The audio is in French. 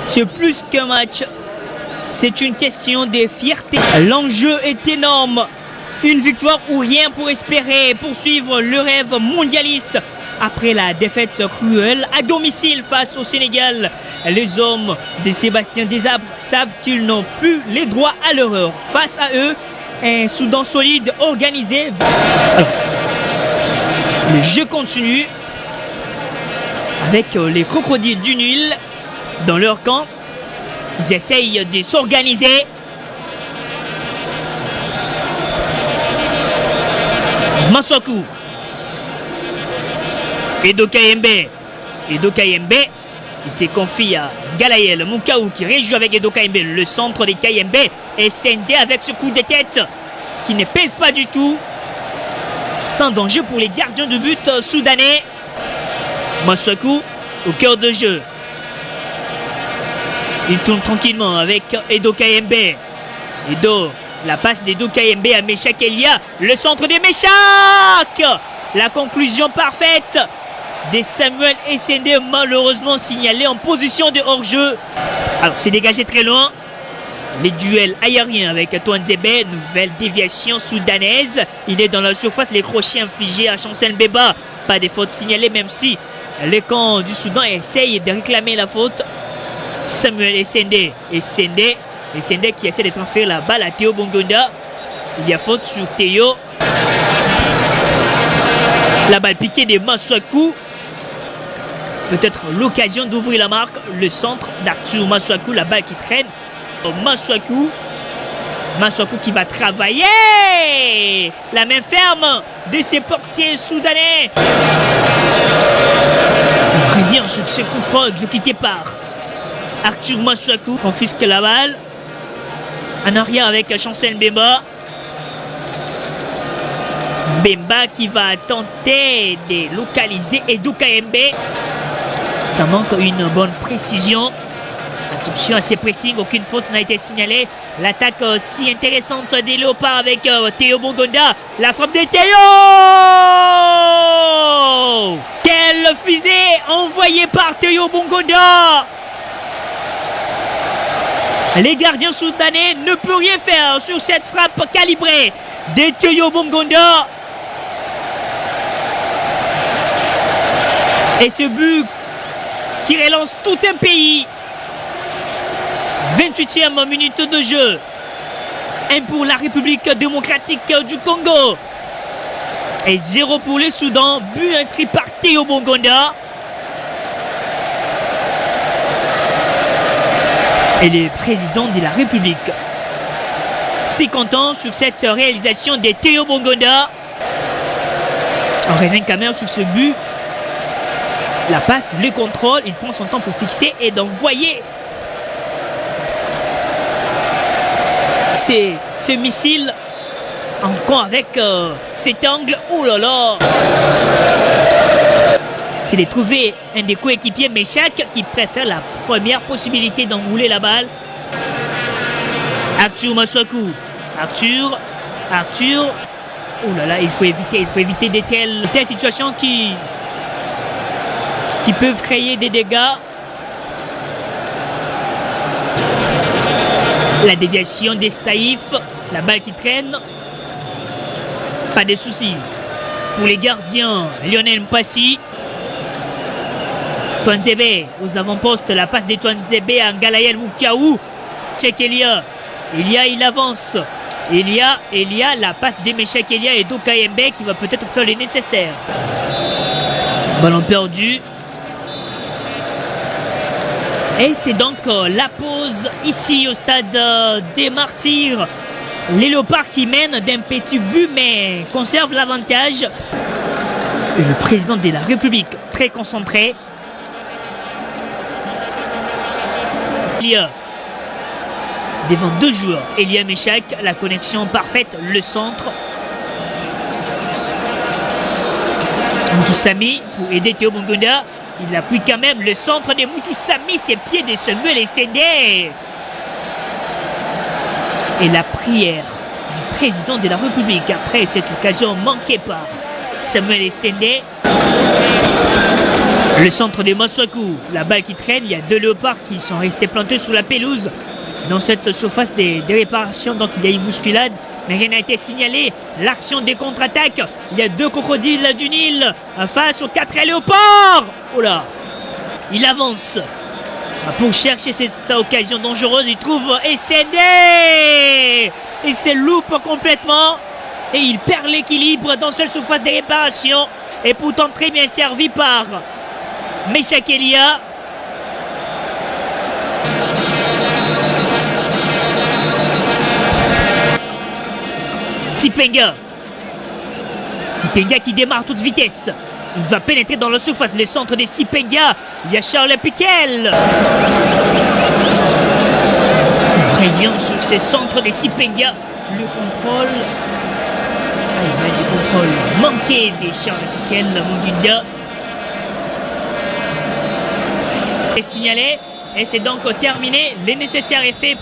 C'est plus qu'un match, c'est une question de fierté. L'enjeu est énorme. Une victoire ou rien pour espérer poursuivre le rêve mondialiste. Après la défaite cruelle à domicile face au Sénégal, les hommes de Sébastien Desabre savent qu'ils n'ont plus les droits à l'erreur. Face à eux, un Soudan solide, organisé. Alors, le jeu continue avec les crocodiles du Nil dans leur camp. Ils essayent de s'organiser. Massakou. Edo Kayembe. Edo Kayembe. Il s'est confié à Galaël Moukaou qui réjoue avec Edo Kayembe. Le centre des Kayembe est scindé avec ce coup de tête qui ne pèse pas du tout. Sans danger pour les gardiens de but soudanais. Massakou au cœur de jeu. Il tourne tranquillement avec Edo Kayembe. Edo, la passe d'Edo Kayembe à Meshak Elia. Le centre de Meshak. La conclusion parfaite de Samuel Essende, malheureusement signalé en position de hors-jeu. Alors c'est dégagé très loin. Les duels aériens avec Twanzebe, nouvelle déviation soudanaise. Il est dans la surface, les crochets infligés à Chancel Beba. Pas de faute signalée, même si le camp du Soudan essaye de réclamer la faute. Samuel Essende. Essende qui essaie de transférer la balle à Théo Bongonda. Il y a faute sur Théo. La balle piquée de Massakou. Peut-être l'occasion d'ouvrir la marque. Le centre d'Arthur Massakou. La balle qui traîne. Massakou qui va travailler. La main ferme de ses portiers soudanais. On prévient sur ce coup franc exécuté par Arthur Massakou. Confisque la balle. En arrière avec Chancel Bemba. Bemba qui va tenter de localiser Edo Kayembe. Ça manque une bonne précision. Attention à ces pressings, aucune faute n'a été signalée. L'attaque si intéressante des Léopards avec Théo Bongonda. La frappe de Théo. Quelle fusée envoyée par Théo Bongonda. Les gardiens soudanais ne peuvent rien faire sur cette frappe calibrée de Théo Bongonda. Et ce but qui relance tout un pays. 28e minute de jeu. 1 pour la République démocratique du Congo. Et 0 pour le Soudan. But inscrit par Théo Bongonda. Et le président de la République si content sur cette réalisation de Théo Bongonda. On revient quand même sur ce but. La passe, le contrôle, il prend son temps pour fixer et d'envoyer ce missile encore avec cet angle. Oh là là! C'est de trouver un des coéquipiers Meshak qui préfère la première possibilité d'enrouler la balle. Arthur Massakou. Arthur. Oh là là, il faut éviter de telles situations qui peuvent créer des dégâts. La déviation des Saïf, la balle qui traîne. Pas de soucis pour les gardiens. Lionel Mpassi. Twanzebe aux avant-postes, la passe de Twanzebe à Galaël Moukaou. Check Elia. Il avance. Elia, la passe de Meshak Elia et Edo Kayembe qui va peut-être faire le nécessaire. Ballon perdu. Et c'est donc la pause ici au stade des Martyrs. Les Léopards qui mènent d'un petit but mais conservent l'avantage. Et le président de la République très concentré. Elia devant deux joueurs. Elia Meshak, la connexion parfaite, le centre. Moutoussamy pour aider Théo Bongonda. Il appuie quand même le centre de Moutoussamy, ses pieds de Samuel Essende. Et la prière du président de la République après cette occasion manquée par Samuel Essende. Le centre de Masuaku, la balle qui traîne, il y a deux léopards qui sont restés plantés sous la pelouse dans cette surface des réparations, donc il y a une bousculade, mais rien n'a été signalé. L'action des contre-attaques, il y a deux crocodiles du Nil face aux 4 léopards. Oh là, il avance pour chercher cette occasion dangereuse, il trouve Essendé, il se loupe complètement et il perd l'équilibre dans cette surface des réparations, et pourtant très bien servi par Meshak Elia. Sipenga qui démarre toute vitesse. Il va pénétrer dans la surface, le centre de Sipenga. Il y a Charles Piquel. Réunion sur ces centres de Sipenga. Le contrôle. Le contrôle manqué de Charles Piquel, Munguia. Est signalé. Et c'est donc terminé. Le nécessaire est fait